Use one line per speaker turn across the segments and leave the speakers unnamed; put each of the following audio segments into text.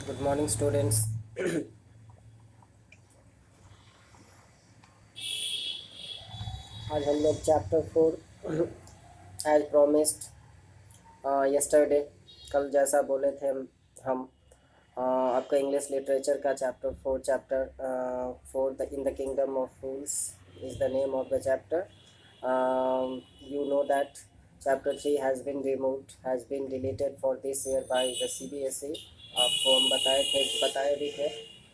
Good morning students. आज हम लोग चैप्टर 4 एज प्रोमिस्ड यस्टरडे, कल जैसा बोले थे हम आपका इंग्लिश लिटरेचर का chapter 4 the in the kingdom of fools is the name of the chapter. You know that chapter 3 has been deleted for this year by the CBSE। आपको हम बताए भी थे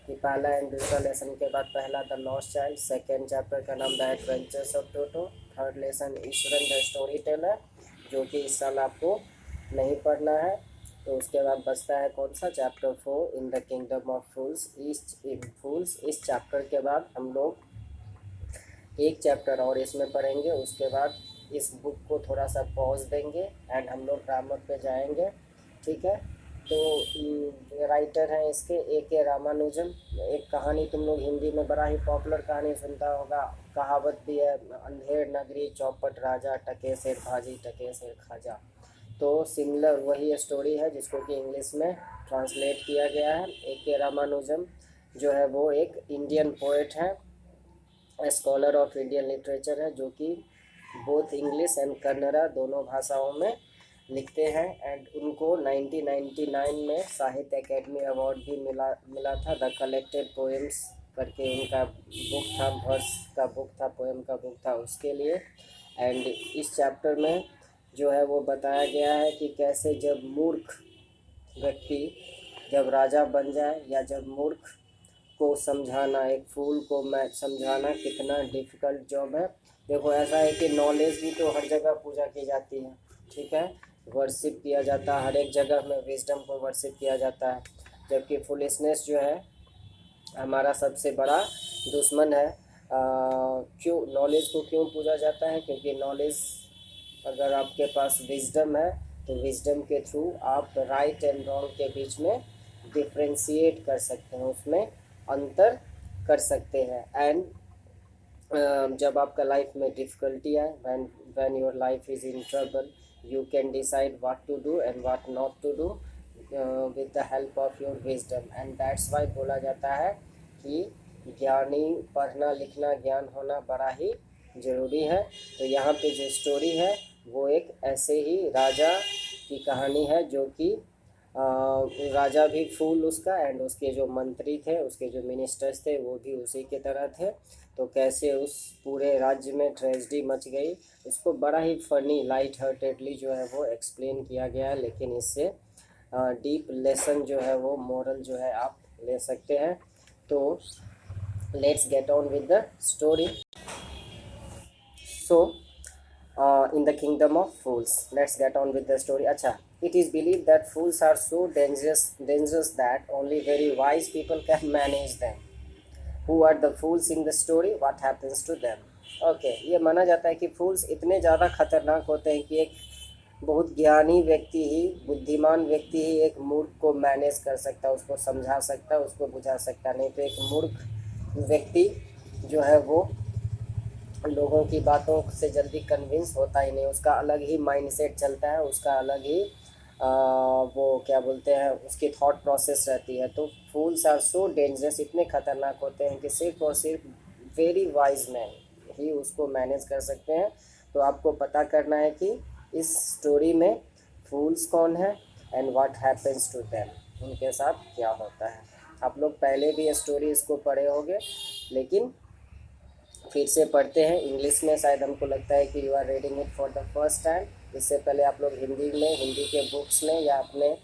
कि पहला एंड दूसरा लेसन के बाद पहला the lost child, second chapter का नाम the adventures of Toto, third lesson Eswaran the story teller, जो कि इस साल आपको नहीं पढ़ना है। तो उसके बाद बचता है कौन सा, chapter 4 in the kingdom of fools. इस चैप्टर के बाद हम लोग एक चैप्टर और इसमें पढ़ेंगे, उसके बाद इस बुक को थोड़ा सा पॉज देंगे एंड हम लोग ग्रामर पे जाएंगे, ठीक है। तो राइटर हैं इसके A.K. रामानुजन। एक कहानी तुम लोग हिंदी में बड़ा ही पॉपुलर कहानी सुनता होगा, कहावत भी है, अंधेर नगरी चौपट राजा, टके सिर भाजी टके सिर खाजा। तो सिमिलर वही स्टोरी है जिसको कि इंग्लिश में ट्रांसलेट किया गया है। A.K. रामानुजन जो है वो एक इंडियन पोएट है, स्कॉलर ऑफ इंडियन लिटरेचर है, जो कि बोथ इंग्लिश एंड कन्नड़ा दोनों भाषाओं में लिखते हैं। एंड उनको 1999 में साहित्य एकेडमी अवार्ड भी मिला था। द कलेक्टेड पोएम्स करके उनका बुक था, वर्स का बुक था, पोएम का बुक था, उसके लिए। एंड इस चैप्टर में जो है वो बताया गया है कि कैसे जब मूर्ख व्यक्ति जब राजा बन जाए, या जब मूर्ख को समझाना, एक फूल को मैं समझाना कितना डिफ़िकल्ट जॉब है। देखो ऐसा है कि नॉलेज भी तो हर जगह पूजा की जाती है, ठीक है, वर्शिप किया जाता है, हर एक जगह में विजडम को वर्शिप किया जाता है, जबकि फुलिशनेस जो है हमारा सबसे बड़ा दुश्मन है। क्यों नॉलेज को क्यों पूजा जाता है? क्योंकि नॉलेज, अगर आपके पास विजडम है तो विजडम के थ्रू आप राइट एंड रॉन्ग के बीच में डिफ्रेंशिएट कर सकते हैं, उसमें अंतर कर सकते हैं। एंड जब आपका लाइफ में डिफ़िकल्टी आए, when your life is in trouble, you can decide what to do and what not to do with the help of your wisdom. And that's why बोला जाता है कि ज्ञानी, पढ़ना लिखना ज्ञान होना बड़ा ही ज़रूरी है। तो यहाँ पे जो स्टोरी है वो एक ऐसे ही राजा की कहानी है, जो कि राजा भी फूल उसका, एंड उसके जो मंत्री थे, उसके जो मिनिस्टर्स थे, वो भी उसी की तरह थे। तो कैसे उस पूरे राज्य में ट्रेजेडी मच गई, उसको बड़ा ही फनी लाइट हार्टेडली जो है वो एक्सप्लेन किया गया है। लेकिन इससे डीप लेसन जो है वो मोरल जो है आप ले सकते हैं। तो let's get on with the story. So in the kingdom of fools, let's get on with the story. अच्छा, it is believed that fools are so dangerous that only very wise people can manage them. Who are the fools in the story? What happens to them? Okay, ये माना जाता है कि फूल्स इतने ज़्यादा खतरनाक होते हैं कि एक बहुत ज्ञानी व्यक्ति ही, बुद्धिमान व्यक्ति ही एक मूर्ख को मैनेज कर सकता है, उसको समझा सकता है, उसको बुझा सकता है। नहीं तो एक मूर्ख व्यक्ति जो है वो लोगों की बातों से जल्दी कन्विंस होता ही नहीं, उसका अलग ही माइंडसेट चलता है, उसका अलग ही वो क्या बोलते हैं, उसकी थॉट प्रोसेस रहती है। तो फूल्स आर सो डेंजरस, इतने खतरनाक होते हैं कि सिर्फ और सिर्फ वेरी वाइज मैन ही उसको मैनेज कर सकते हैं। तो आपको पता करना है कि इस स्टोरी में फूल्स कौन है and what happens to them, उनके साथ क्या होता है। आप लोग पहले भी स्टोरी इसको पढ़े होंगे, लेकिन फिर से पढ़ते हैं। इंग्लिश में शायद हमको लगता है कि you are reading it for the first time. इससे पहले आप लोग हिंदी के बुक्स में, या अपने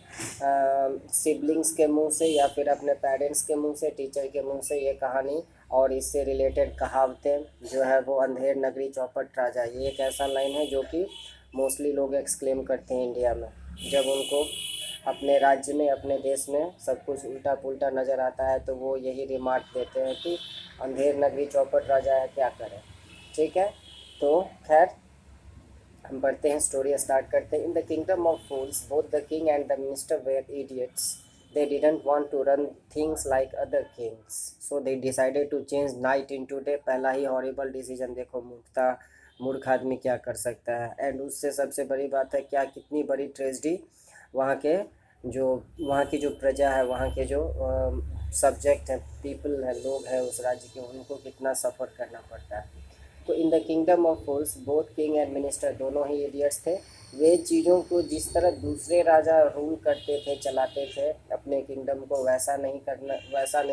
सिबलिंग्स के मुंह से, या फिर अपने पेरेंट्स के मुंह से, टीचर के मुंह से ये कहानी और इससे रिलेटेड कहावतें जो है वो, अंधेर नगरी चौपट राजा, ये एक ऐसा लाइन है जो कि मोस्टली लोग एक्सक्लेम करते हैं इंडिया में, जब उनको अपने राज्य में, अपने देश में सब कुछ उल्टा पुल्टा नज़र आता है, तो वो यही रिमार्क देते हैं कि अंधेर नगरी चौपट राजा है, क्या करें। ठीक है, तो खैर हम पढ़ते हैं, स्टोरी स्टार्ट करते हैं। In the kingdom of fools both the king and the minister were idiots. They didn't want to run things like other kings, so they decided to change night into day. पहला ही horrible decision देखो, मूर्ख आदमी क्या कर सकता है। And उससे सबसे बड़ी बात है क्या, कितनी बड़ी ट्रेजेडी वहाँ के जो वहाँ की जो प्रजा है, वहाँ के जो सब्जेक्ट हैं, पीपल है, लोग हैं उस राज्य के, उनको कितना सफ़र करना पड़ता है। तो इन the kingdom of fools both king and minister दोनों ही इडियट्स थे। वे चीज़ों को जिस तरह दूसरे राजा रूल करते थे, चलाते थे अपने किंगडम को, वैसा नहीं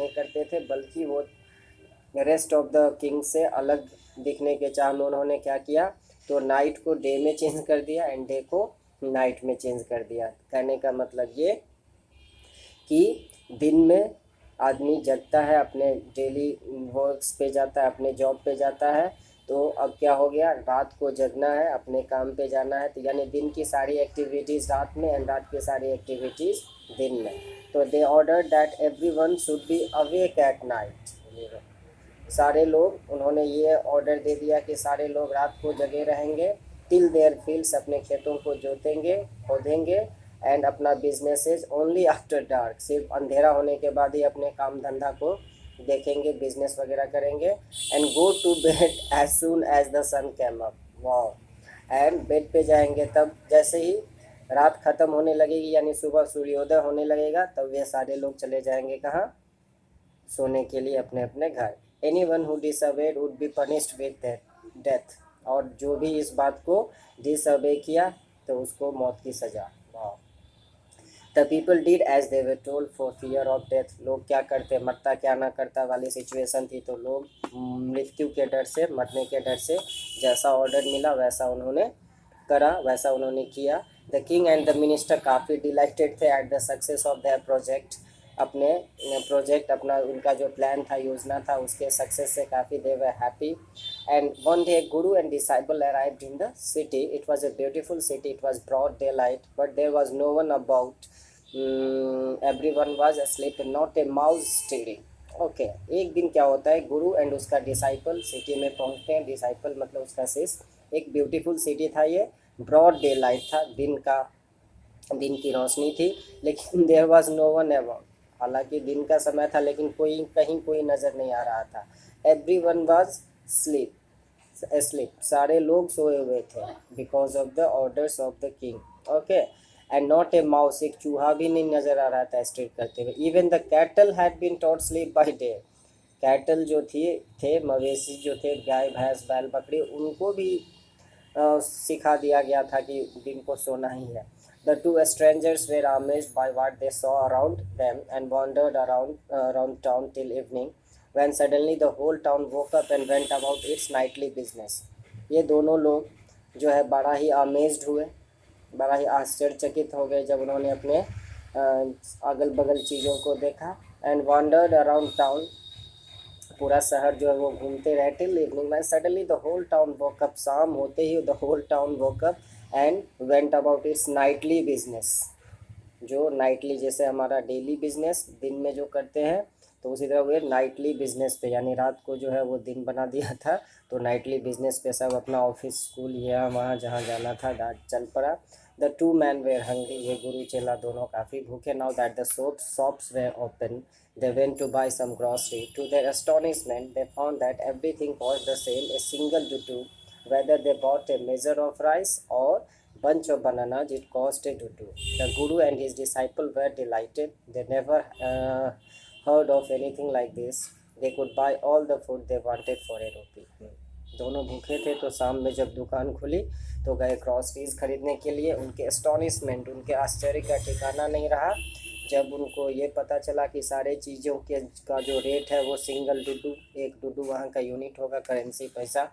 करते थे, बल्कि वो रेस्ट ऑफ द किंग से अलग दिखने के चाह में उन्होंने क्या किया, तो नाइट को डे में चेंज कर दिया एंड डे को नाइट में चेंज कर दिया। कहने का मतलब ये कि दिन में आदमी जगता है, अपने डेली वर्क्स पे जाता है, अपने जॉब पे जाता है, तो अब क्या हो गया, रात को जगना है, अपने काम पे जाना है, तो यानी दिन की सारी एक्टिविटीज़ रात में एंड रात की सारी एक्टिविटीज़ दिन में। तो they order that everyone should be awake at night. सारे लोग, उन्होंने ये ऑर्डर दे दिया कि सारे लोग रात को जगे रहेंगे, टिल देयर फील्ड्स, अपने खेतों को जोतेंगे, खोदेंगे, एंड अपना बिजनेसेस ओनली आफ्टर डार्क, सिर्फ अंधेरा होने के बाद ही अपने काम धंधा को देखेंगे, बिजनेस वगैरह करेंगे, and go to bed as soon as the sun came up. वाह। एंड बेड पे जाएंगे तब जैसे ही रात ख़त्म होने लगेगी, यानी सुबह सूर्योदय होने लगेगा, तब वे सारे लोग चले जाएंगे कहाँ, सोने के लिए अपने अपने घर। Anyone who disobeyed would be punished with death, और जो भी इस बात को डिसअबे किया तो उसको मौत की सज़ा। वाह। The people did as they were told for fear of death. लोग क्या करते, मरता क्या ना करता वाली सिचुएशन थी, तो लोग मृत्यु के डर से, मरने के डर से, जैसा ऑर्डर मिला वैसा उन्होंने करा, वैसा उन्होंने किया। The king and the minister काफ़ी डिलाइटेड थे at the success of their project. अपने प्रोजेक्ट, अपना उनका जो प्लान था, योजना था, उसके सक्सेस से काफ़ी they were happy. And one day guru and disciple arrived in the city. It was a beautiful city, it was broad daylight, but there was no one about. Everyone was asleep, not a mouse stirring. Okay. एक दिन क्या होता है, गुरु and उसका disciple city में पहुंचते हैं। Disciple मतलब उसका शिष्य। एक ब्यूटीफुल सिटी था ये, ब्रॉड डे लाइट था, दिन की रोशनी थी, लेकिन there was no one about. हालांकि दिन का समय था, लेकिन कोई नज़र नहीं आ रहा था। एवरी वन वॉज स्लीप, सारे लोग सोए हुए थे, because of the orders of the king. Okay. And not a mouse, एक चूहा भी नहीं नजर आ रहा था स्ट्रीट करते हुए। Even the cattle had been taught sleep by day. Cattle जो थे मवेशी जो थे, गाय भैंस बैल बकरी, उनको भी सिखा दिया गया था कि दिन को सोना ही है। The two strangers were amazed by what they saw around them and wandered around town till evening, when suddenly the whole town woke up and went about its nightly business. ये दोनों लोग जो है बड़ा ही अमेज्ड हुए, बड़ा ही आश्चर्यचकित हो गए जब उन्होंने अपने अगल बगल चीज़ों को देखा। एंड wandered around town, पूरा शहर जो है वो घूमते रहे टिल इवनिंग, में suddenly the whole town woke up, शाम होते ही the whole town woke up and went about its nightly business. जो नाइटली, जैसे हमारा डेली बिजनेस दिन में जो करते हैं, तो उसी तरह वे नाइटली बिजनेस पे, यानी रात को जो है वो दिन बना दिया था, तो नाइटली बिजनेस पे सब अपना ऑफिस, स्कूल, यहाँ वहाँ जहाँ जाना था चल पड़ा। The two men were hungry, ये गुरु चेला दोनों काफ़ी भूखे। Now that the shops were open, they went to buy some grocery. To their astonishment, they found that everything cost the same, a single tutu. Whether they bought a measure of rice or bunch of bananas, it cost a tutu. The guru and his disciple were delighted. They never heard of anything like this. They could buy all the food they wanted for a rupee. दोनों भूखे थे, तो शाम में जब दुकान खुली तो गए ग्रॉसरीज खरीदने के लिए। उनके एस्टॉनिशमेंट, उनके आश्चर्य का ठिकाना नहीं रहा जब उनको ये पता चला कि सारे चीज़ों के का जो रेट है वो सिंगल डुडू, एक डुडू वहाँ का यूनिट होगा, करेंसी पैसा,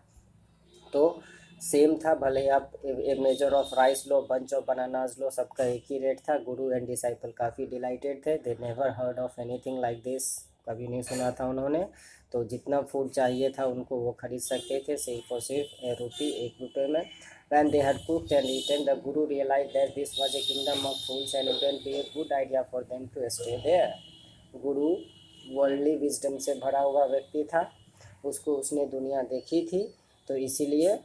तो सेम था। भले ही आप ए मेजर ऑफ राइस लो, बंच ऑफ बनानाज लो, सबका एक ही रेट था। गुरु एंड डिसाइपल काफ़ी डिलाइटेड थे। They never heard of anything like this, कभी नहीं सुना था उन्होंने। तो जितना फूड चाहिए था उनको वो खरीद सकते थे, सिर्फ और सिर्फ एक रुपये में। When they had cooked and eaten, the Guru realized that this was a kingdom of fools and it wouldn't be a good idea for them to stay there. Guru worldly wisdom से भरा हुआ व्यक्ति था, उसने दुनिया देखी थी, तो इसीलिए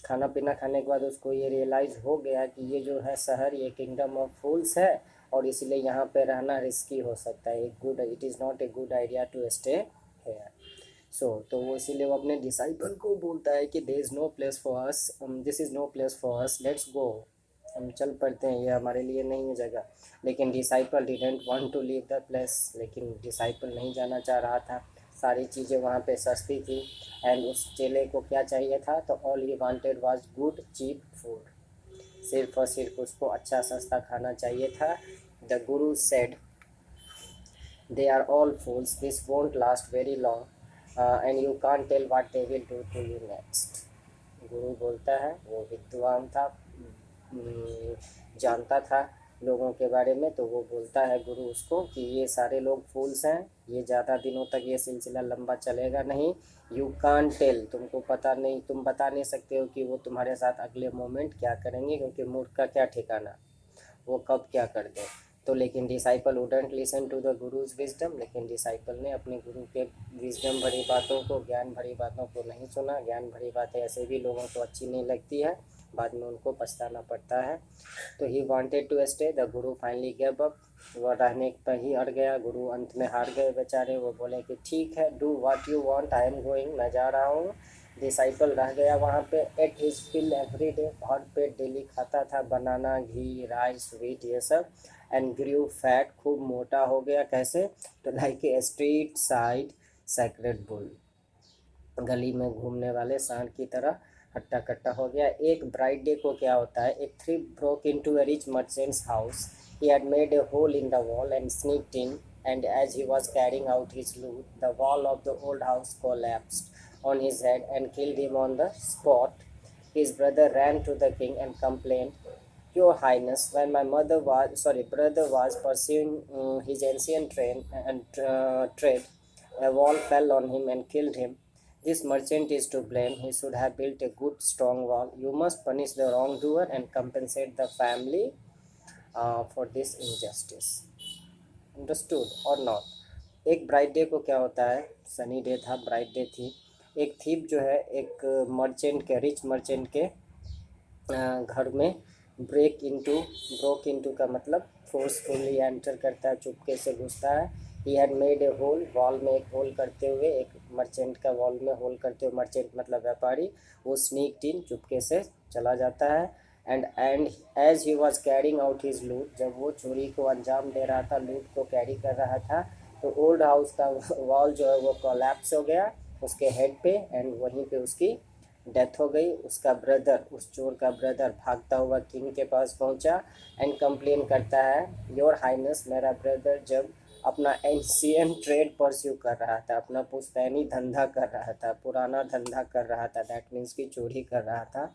खाना पीना खाने के बाद उसको ये रियलाइज़ हो गया कि ये जो है शहर, ये किंगडम ऑफ फूल्स है, और इसलिए यहाँ पे रहना रिस्की हो सकता है। It is not a good idea to stay here. तो वो इसीलिए वो अपने डिसाइपल को बोलता है कि there is no place for us, this is no place for us, let's go हम चल पड़ते हैं, ये हमारे लिए नहीं है जगह। लेकिन disciple didn't want to leave the place, लेकिन डिसाइपल नहीं जाना चाह रहा था। सारी चीज़ें वहाँ पे सस्ती थी एंड उस चेले को क्या चाहिए था, तो all he wanted was good cheap food. सिर्फ और सिर्फ उसको अच्छा सस्ता खाना चाहिए था। The Guru said they are all fools, this won't last very long, and you can't tell what they will do to you next। गुरु बोलता है, वो विद्वान था, जानता था लोगों के बारे में, तो वो बोलता है गुरु उसको कि ये सारे लोग फूल्स हैं, ये ज़्यादा दिनों तक ये सिलसिला लंबा चलेगा नहीं। यू कान टेल, तुमको पता नहीं, तुम बता नहीं सकते हो कि वो तुम्हारे साथ अगले मोमेंट क्या करेंगे, क्योंकि मूर्ख का क्या ठिकाना, वो कब क्या कर दे। तो लेकिन disciple wouldn't listen to the guru's wisdom, लेकिन डिसाइपल ने अपने गुरु के विजडम भरी बातों को, ज्ञान भरी बातों को नहीं सुना। ज्ञान भरी बातें ऐसे भी लोगों को अच्छी नहीं लगती है, बाद में उनको पछताना पड़ता है। तो he wanted to stay, the guru finally give up, वह रहने पर ही अड़ गया। गुरु अंत में हार गए बेचारे। वो बोले कि ठीक है, do what you want, I am going, मैं जा रहा हूँ। डिसाइपल रह गया वहाँ पे। Ate his fill every day, भर पेट डेली खाता था, बनाना, घी, राइस, व्हीट, ये सब। एंड ग्रू फैट, खूब मोटा हो गया। कैसे, तो like a street side sacred bull, गली में घूमने वाले सांड की तरह हट्टा कट्टा हो गया। एक ब्राइट डे को क्या होता है, एक thief broke into a rich merchant's house. He had made a hole in the wall and sneaked in, and as he was carrying out his loot, the wall of the old house collapsed on his head and killed him on the spot. His brother ran to the king and complained, Your Highness, when my brother was pursuing his ancient trade, a wall fell on him and killed him. This merchant is to blame. He should have built a good strong wall. You must punish the wrongdoer and compensate the family for this injustice. Understood और not. एक bright day को क्या होता है, sunny day था, bright day थी। एक thief जो है, एक मर्चेंट के, रिच मर्चेंट के घर में ब्रोक इनटू का मतलब फोर्सफुली एंटर करता है, चुपके से घुसता है। He had made a hole, wall में एक होल करते हुए, एक मर्चेंट का वॉल में होल करते हुए, मर्चेंट मतलब व्यापारी, वो स्नीक्ड इन, चुपके से चला जाता है। And as he was carrying out his loot, जब वो चोरी को अंजाम दे रहा था, लूट को कैरी कर रहा था, तो ओल्ड हाउस का वॉल जो है वो कोलैप्स हो गया उसके हेड पे, एंड वहीं पे उसकी डेथ हो गई। उसका ब्रदर, उस चोर का ब्रदर भागता हुआ किंग के पास पहुंचा एंड कंप्लेन करता है, योर हाइनेस, मेरा ब्रदर जब अपना एंशियन ट्रेड परस्यू कर रहा था, अपना पुश्तैनी धंधा कर रहा था, पुराना धंधा कर रहा था, दैट मीन्स की चोरी कर रहा था,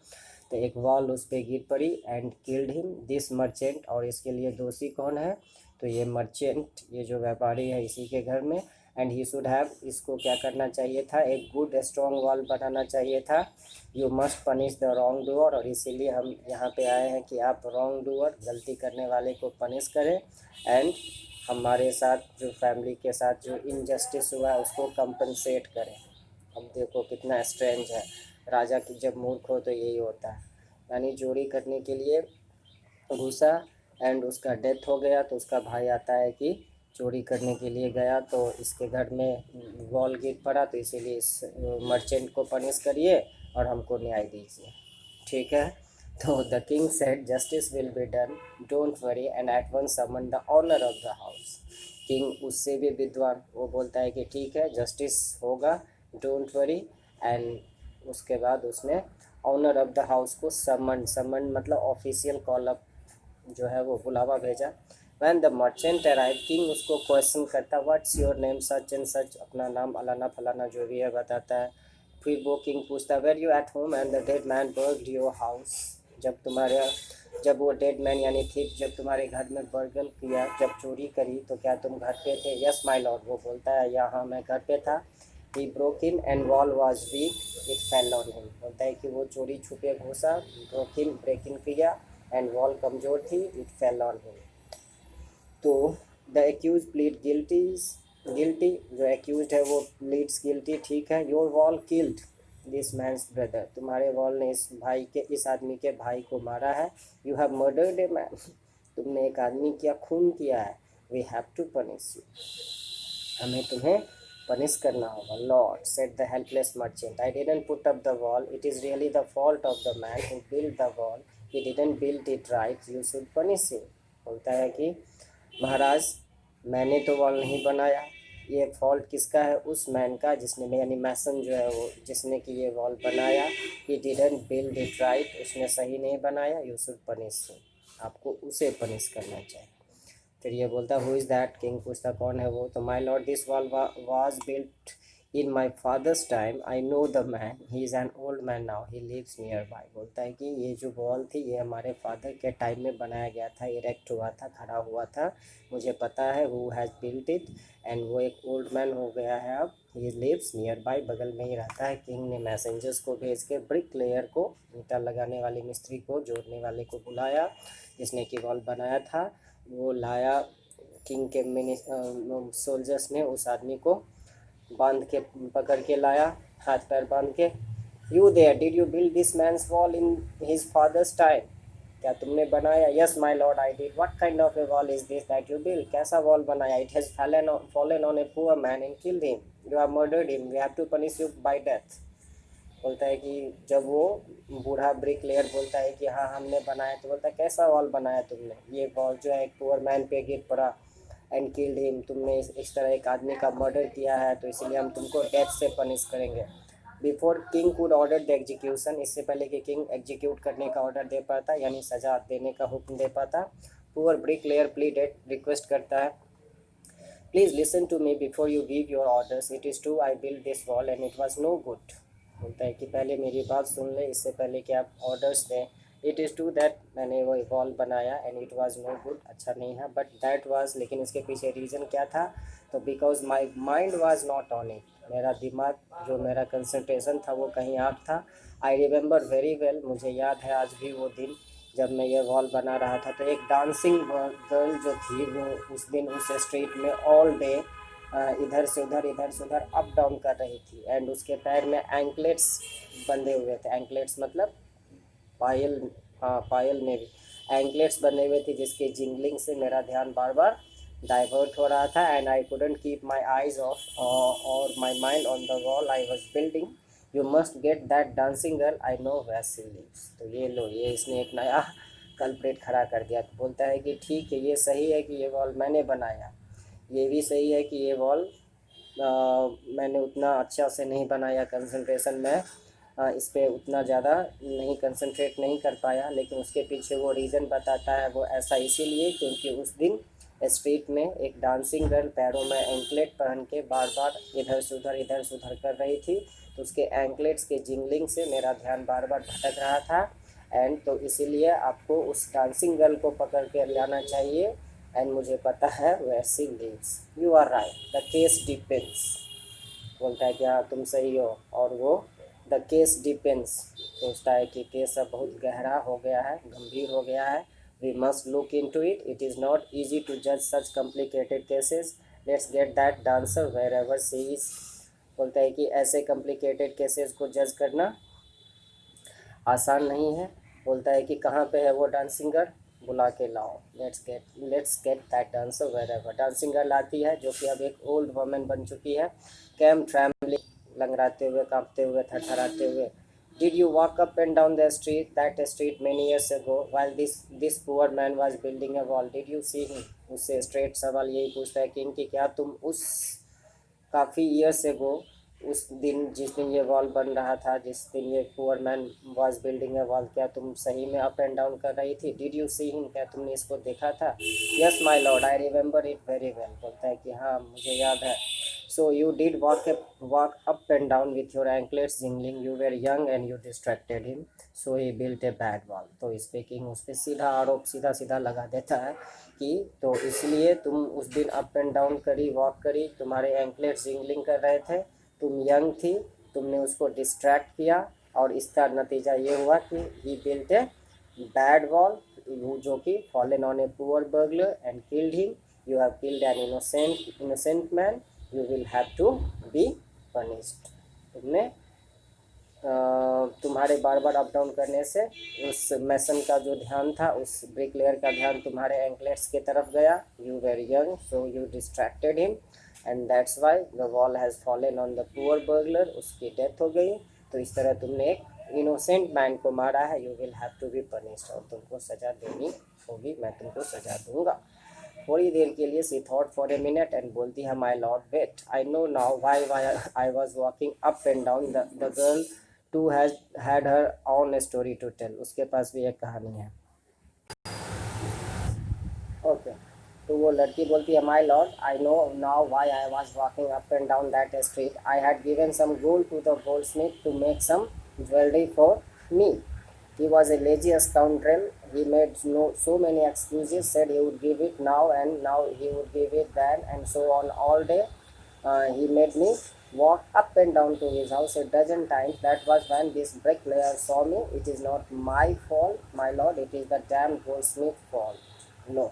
तो एक वॉल उस पर गिर पड़ी and killed him this merchant. और इसके लिए दोषी कौन है, तो ये मर्चेंट, ये जो व्यापारी है, इसी के घर में। एंड ही शुड हैव, इसको क्या करना चाहिए था, एक गुड स्ट्रॉन्ग वॉल बनाना चाहिए था। You must punish the wrong doer, और इसीलिए हम यहाँ पे आए हैं कि आप रॉन्ग डूअर, गलती करने वाले को पनिश करें, एंड हमारे साथ जो फैमिली के साथ जो इनजस्टिस हुआ है उसको कंपनसेट करें। अब देखो कितना स्ट्रेंज है, राजा की जब मूर्ख हो तो यही होता है। यानी चोरी करने के लिए घुसा एंड उसका डेथ हो गया, तो उसका भाई आता है कि चोरी करने के लिए गया तो इसके घर में वॉल गिर पड़ा, तो इसीलिए इस मर्चेंट को पनिश करिए और हमको न्याय दीजिए, ठीक है। तो the king said, justice will be done, don't worry, and at once summon the owner of the house. King उससे भी विद्वान, वो बोलता है कि ठीक है, जस्टिस होगा, डोंट वरी। एंड उसके बाद उसने ऑनर ऑफ द हाउस को समन मतलब ऑफिशियल कॉल अप जो है वो बुलावा भेजा। When the merchant arrive, king उसको क्वेश्चन करता, what's your name, such and such, अपना नाम अलाना फलाना जो भी है बताता है। फिर वो किंग पूछता, were you at home and the dead man burgled your house, जब वो डेड मैन यानी थीफ जब तुम्हारे घर में बर्गल किया, जब चोरी करी, तो क्या तुम घर पे थे। यस माय लॉर्ड, वो बोलता है यहाँ मैं घर पे था। He broke in and wall was weak, it fell on him, बोलता है कि वो चोरी छुपे घुसा, ब्रेक इन किया एंड वॉल कमज़ोर थी, इट फेल ऑन हिम। तो द एक्यूज प्लीड गिल्टी, जो एक्यूज है वो प्लीड्स गिल्टी, ठीक है। Your wall killed this man's brother, तुम्हारे वॉल ने इस आदमी के भाई को मारा है। You have murdered a man, तुमने एक आदमी किया, खून किया है। We have to punish you, हमें तुम्हें पनिश करना होगा। Lord said the helpless merchant, I didn't put up the wall, it is really the fault of the man who build the wall, he didn't build it right, you should punish him। बोलता है कि महाराज मैंने तो wall नहीं बनाया, ये fault किसका है, उस मैन का जिसने, यानी मैसन जो है वो, जिसने कि ये वॉल बनाया। he didn't build it right, उसने सही नहीं बनाया, you should punish him, आपको उसे पनिश करना चाहिए। फिर ये बोलता हु इज़ दैट, किंग पूछता कौन है वो, तो my lord this wall was built in my father's time, I know the man, he is an old man now, he lives nearby. बोलता है कि ये जो वॉल थी ये हमारे फादर के टाइम में बनाया गया था, इरेक्ट हुआ था, खड़ा हुआ था, मुझे पता है who has built it, and वो एक ओल्ड मैन हो गया है अब, ही लिव्स नियर बाय, बगल में ही रहता है। किंग ने मैसेंजर्स को भेज के ब्रिक लेयर को, ईंटा लगाने वाले मिस्त्री को, जोड़ने वाले को बुलाया, जिसने कि वॉल बनाया था, वो लाया। किंग के सोल्जर्स ने उस आदमी को बांध के, पकड़ के लाया, हाथ पैर बांध के। You there, did you build this man's wall in his father's time, क्या तुमने बनाया? Yes my lord I did. What kind of a wall is this that you build, कैसा वॉल बनाया? It has fallen on a poor man and killed him, you have murdered him, we have to punish you by death. बोलता है कि जब वो बूढ़ा brick layer बोलता है कि हाँ हमने बनाया, तो बोलता है कैसा वॉल बनाया तुमने? ये वॉल जो है एक पुअर मैन पे गिर पड़ा, एंड किल्ड हिम, तुमने इस तरह एक आदमी का मर्डर किया है, तो इसलिए हम तुमको डेथ से पनिश करेंगे। Before king could order the execution, इससे पहले कि किंग एग्जीक्यूट करने का ऑर्डर दे पाता, यानी सजा देने का हुक्म दे पाता, poor brick layer pleaded, request करता है, please listen to me before you give your orders, it is true I build this wall and it was no good. बोलता है कि पहले मेरी बात सुन ले, इससे पहले कि आप ऑर्डर्स दें। इट इज़ ट्रू दैट, मैंने वो वॉल बनाया, and it was no good, अच्छा नहीं है, बट दैट वाज, लेकिन इसके पीछे रीज़न क्या था? तो because my mind was not on it, मेरा दिमाग, जो मेरा कंसंट्रेशन था वो कहीं और था। आई रिमेंबर वेरी वेल, मुझे याद है आज भी वो दिन जब मैं ये वॉल बना रहा था, तो एक डांसिंग गर्ल जो थी वो उस दिन उस स्ट्रीट में ऑल डे इधर से उधर अप डाउन कर रही थी, एंड उसके पैर में एंकलेट्स बंधे हुए थे। एंकलेट्स मतलब पायल, हाँ पायल में भी एंकलेट्स बंधे हुए थे, जिसके जिंगलिंग से मेरा ध्यान बार बार डाइवर्ट हो रहा था, and I couldn't keep my eyes off or my mind on the wall I was building. You must get that dancing girl, I know where she lives. तो ये लो, ये इसने एक नया कल्प्रेट खड़ा कर दिया। तो बोलता है कि ठीक है, ये सही है कि ये वॉल मैंने बनाया, ये भी सही है कि ये वॉल मैंने उतना अच्छा से नहीं बनाया, कंसंट्रेशन में इस पर उतना ज़्यादा नहीं कंसंट्रेट नहीं कर पाया, लेकिन उसके पीछे वो रीज़न बताता है, वो ऐसा इसीलिए क्योंकि उस दिन स्ट्रीट में एक डांसिंग गर्ल पैरों में एंकलेट पहन के बार बार इधर से उधर कर रही थी, तो उसके एंकलेट्स के जिंगलिंग से मेरा ध्यान बार बार भटक रहा था, एंड तो इसीलिए आपको उस डांसिंग गर्ल को पकड़ के लाना चाहिए, एंड मुझे पता है where she lives. You are right, the case depends. बोलता है कि हाँ तुम सही हो, और वो द केस डिपेंड्स सोचता है कि केस अब बहुत गहरा हो गया है, गंभीर हो गया है, we must look into it, it is not easy to जज such complicated cases, let's get that dancer wherever she is. बोलता है कि ऐसे कॉम्प्लिकेटेड केसेस को जज करना आसान नहीं है। बोलता है कि कहाँ पे है वो डांसिंग गर्ल, बुला के लाओ, let's get that dancer wherever. Dancing girl आती है, जो कि अब एक ओल्ड वुमन बन चुकी है, कैम ट्रैम्बलिंग, लंगड़ाते हुए, कांपते हुए, थरथराते हुए। Did you walk up and down the street, that street many years ago while this poor man was building a wall, did you see him? उससे स्ट्रेट सवाल यही पूछता है किंग कि क्या तुम उस काफ़ी ईयर्स अगो, उस दिन जिस दिन ये वॉल बन रहा था, जिस दिन ये poor man was building a wall, क्या तुम सही में अप एंड डाउन कर रही थी? डिड यू सी हिम, क्या तुमने इसको देखा था? Yes my lord I remember it very well. बोलता है कि हाँ मुझे याद है। So you did walk up and down with your anklets jingling, you were young and you distracted him, so he built a bad wall. तो इस पे किंग उस पर सीधा आरोप सीधा लगा देता है कि तो इसलिए तुम उस दिन अप एंड डाउन करी, वॉक करी, तुम्हारे एंकलेट्स जिंगलिंग कर रहे थे, तुम यंग थी, तुमने उसको डिस्ट्रैक्ट किया, और इसका नतीजा ये हुआ कि he built a bad wall, जो कि fallen on a poor burglar and killed him, you have killed an innocent man, you will have to be punished. तुमने तुम्हारे बार बार अप डाउन करने से उस मैसन का जो ध्यान था, उस ब्रिक लेयर का ध्यान तुम्हारे एंकलेट्स की तरफ गया, you were young so you distracted him, and that's why the wall has fallen on the poor burglar, उसकी डेथ हो गई। तो इस तरह तुमने एक इनोसेंट मैन को मारा है, you will have to be punished, और तुमको सज़ा देनी होगी, मैं तुमको सज़ा दूंगा। थोड़ी देर के लिए she thought for a minute and बोलती है, my lord wait, I know now why I was walking up and down. The girl too has had her own story to tell, उसके पास भी एक कहानी है। ओके, तो वो लड़की बोलती है, my lord I know now why I was walking up and down that street, I had given some gold to the goldsmith to make some jewellery for me. He was a lazy scoundrel. He made so many excuses, said he would give it now and now he would give it then, and so on all day. He made me walk up and down to his house a dozen times. That was when this bricklayer saw me. It is not my fault, my lord. It is the damn goldsmith's fault. No.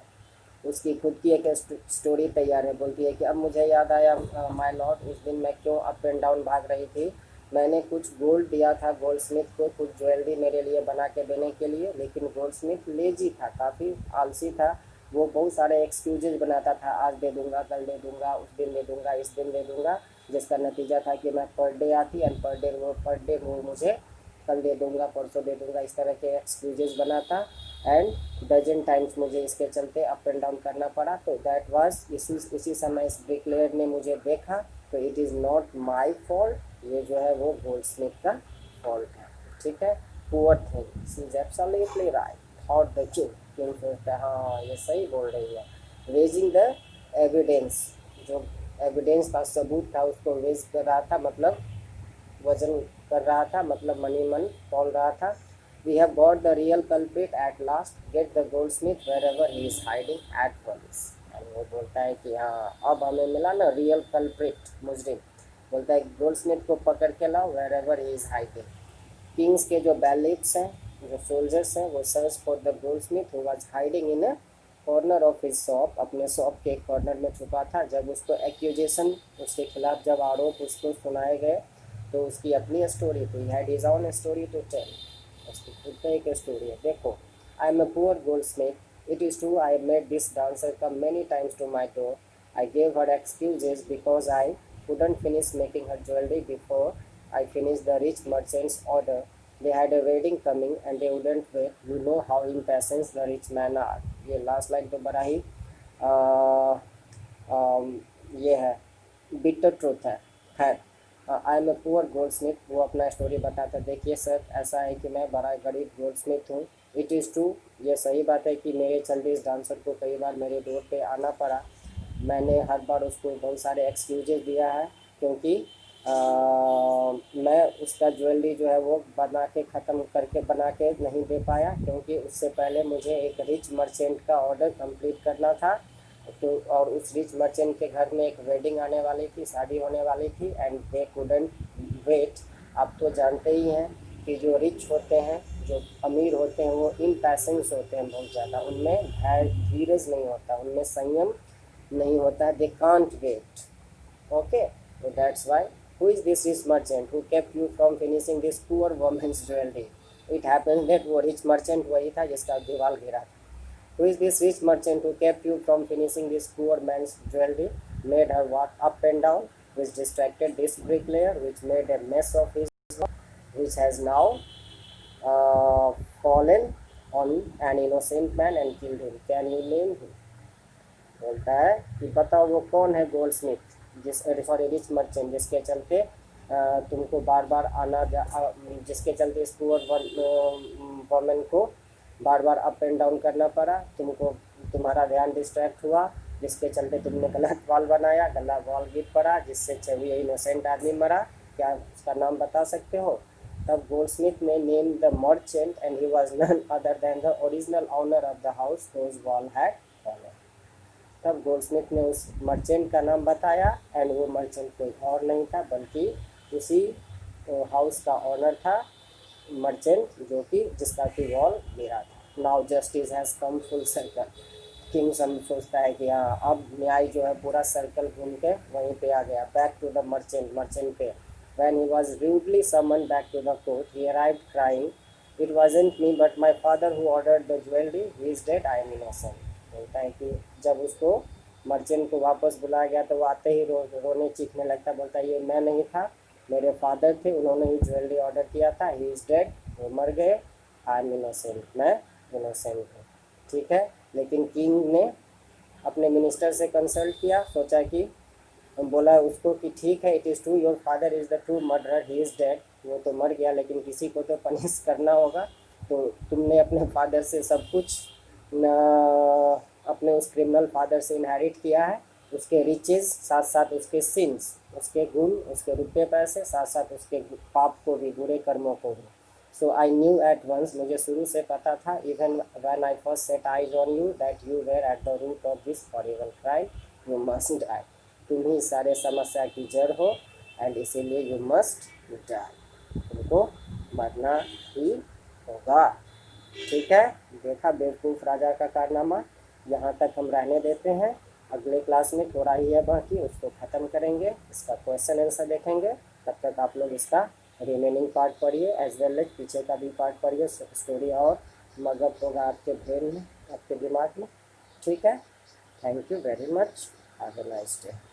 उसकी खुद की एक story तैयार है। बोलती है कि अब मुझे याद आया माय लॉर्ड, उस दिन मैं क्यों अप एंड डाउन भाग रही थी। मैंने कुछ गोल्ड दिया था गोल्ड स्मिथ को, कुछ ज्वेलरी मेरे लिए बना के देने के लिए, लेकिन गोल्ड स्मिथ लेजी था, काफ़ी आलसी था। वो बहुत सारे एक्सक्यूजेज बनाता था, आज दे दूंगा, कल दे दूंगा, उस दिन दे दूंगा, इस दिन दे दूंगा, जिसका नतीजा था कि मैं पर डे आती एंड पर डे वो मुझे कल दे दूंगा, परसों दे दूंगा, इस तरह के एक्सक्यूजेज बनाता एंड डजन टाइम्स मुझे इसके चलते अप एंड डाउन करना पड़ा। तो दैट वाज इसी समय इस ब्रिकलेयर ने मुझे देखा, तो it is not my fault, ये जो है वो गोल्ड स्मिथ का फॉल्ट है। ठीक है, poor thing, she is absolutely right, thought the king. King सोचता है हाँ ये सही बोल रही है। रेजिंग द एविडेंस, जो एविडेंस का सबूत था उसको रेज कर रहा था, मतलब वजन कर रहा था, मतलब मनी मन तोल रहा था। We have got the real culprit at last, get the goldsmith wherever he is hiding at police. वो बोलता है कि हाँ अब हमें मिला ना रियल कल्प्रिट, मुजरिम। बोलता है गोल्ड स्मिथ को पकड़ के लाओ wherever he is hiding. Kings के जो बैलेट्स हैं, जो सोल्जर्स हैं, वो search for the goldsmith who was hiding in a corner of his shop, अपने शॉप के एक कॉर्नर में छुपा था। जब उसको एक्यूजेशन, उसके खिलाफ जब आरोप उसको सुनाए गए, तो उसकी अपनी स्टोरी थी, had his own story to tell, उसकी खुद का एक स्टोरी है। देखो, I am a poor goldsmith, it is true I made this dancer come many times to my door, I gave her excuses because I couldn't finish making her jewelry before I finished the rich merchant's order. They had a wedding coming and they wouldn't wait. You know how impatient the rich men are. ये last line तो बड़ा ही ये है, bitter truth है। खैर, I am a poor goldsmith, वो अपना स्टोरी बताता। देखिए सर, ऐसा है कि मैं बड़ा गरीब गोल्ड स्मिथ हूँ। इट इज़ ट्रू, ये सही बात है कि मेरे चलते इस डांसर को कई बार मेरे डोर पे आना पड़ा। मैंने हर बार उसको बहुत सारे एक्सक्यूजेज दिया है, क्योंकि मैं उसका ज्वेलरी जो है वो बना के ख़त्म करके बना के नहीं दे पाया, क्योंकि उससे पहले मुझे एक रिच मर्चेंट का ऑर्डर कंप्लीट करना था। तो और उस रिच मर्चेंट के घर में एक वेडिंग आने वाली थी, शादी होने वाली थी, एंड दे कुडंट वेट। आप तो जानते ही हैं कि जो रिच होते हैं, जो अमीर होते हैं, वो इम्पैशंस होते हैं बहुत ज़्यादा, उनमें धीरज नहीं होता, उनमें संयम नहीं होता है, they can't wait. Okay, so that's why, who is this rich merchant who kept you from finishing this poor woman's jewelry? It happens that वो rich merchant वही था जिसका दीवार गिरा था। Who is this rich merchant who kept you from finishing this poor man's jewelry, made her walk up and down, which distracted this bricklayer, which made a mess of his work, which has now fallen on an innocent man and killed him? Can you name him? बोलता है कि बताओ वो कौन है gold Smith, जिस sorry rich merchant, जिसके चलते तुमको बार बार जिसके चलते इस पुअर वॉमेन को बार बार अप एंड डाउन करना पड़ा, तुमको तुम्हारा ध्यान डिस्ट्रैक्ट हुआ, जिसके चलते तुमने गलत वॉल बनाया, गलत वॉल गिर पड़ा, जिससे छवि इनोसेंट आदमी मरा। क्या उसका नाम बता सकते हो? तब गोल्ड स्मिथ ने name the merchant and he was none other than the original owner of the house whose wall had fallen. तब गोल्डस्मिथ ने उस मर्चेंट का नाम बताया, एंड वो मर्चेंट कोई और नहीं था बल्कि उसी हाउस का ऑनर था, मर्चेंट, जो कि जिसका कि वॉल गिरा था। Now justice has come full circle. King सोचता है कि हाँ अब न्याय जो है पूरा सर्कल घूम के वहीं पे आ गया, बैक टू द मर्चेंट पे। When he was rudely summoned back to the court, he arrived crying, "It wasn't me, but my father who ordered the jewelry. He is dead. I am innocent." बोलता है कि जब उसको merchant को वापस बुलाया गया तो वो आते ही रोने चीखने लगता, बोलता है ये मैं नहीं था, मेरे फादर थे, उन्होंने ही ज्वेलरी ऑर्डर किया था, ही इज़ डेड, वो मर गए, आई एम इनोसेंट, मैं इनोसेंट हूँ। ठीक है, लेकिन किंग ने अपने मिनिस्टर से कंसल्ट किया, सोचा कि बोला उसको कि ठीक है, it is true, your father is the true murderer, he is dead, वो तो मर गया, लेकिन किसी को तो पनिश करना होगा, तो तुमने अपने फादर से सब कुछ अपने उस क्रिमिनल फादर से इनहेरिट किया है, उसके रिचेस, साथ साथ उसके सिंस, उसके गुण, उसके रुपये पैसे, साथ साथ उसके पाप को भी, बुरे कर्मों को भी। So I knew at once, मुझे शुरू से पता था, even when I first set eyes on you, that you were at the root of this horrible crime, you must die, तुम ही सारे समस्या की जड़ हो, एंड इसीलिए यू मस्ट डाई, तुमको मरना ही होगा। ठीक है, देखा बेवकूफ़ राजा का कारनामा। यहाँ तक हम रहने देते हैं, अगले क्लास में थोड़ा ही है बाकी, उसको ख़त्म करेंगे, इसका क्वेश्चन आंसर देखेंगे। तब तक आप लोग इसका रिमेनिंग पार्ट पढ़िए, एज वेल एज पीछे का भी पार्ट पढ़िए, स्टोरी और मगअप होगा आपके ब्रेन में, आपके दिमाग में। ठीक है, thank you very much, have a nice day.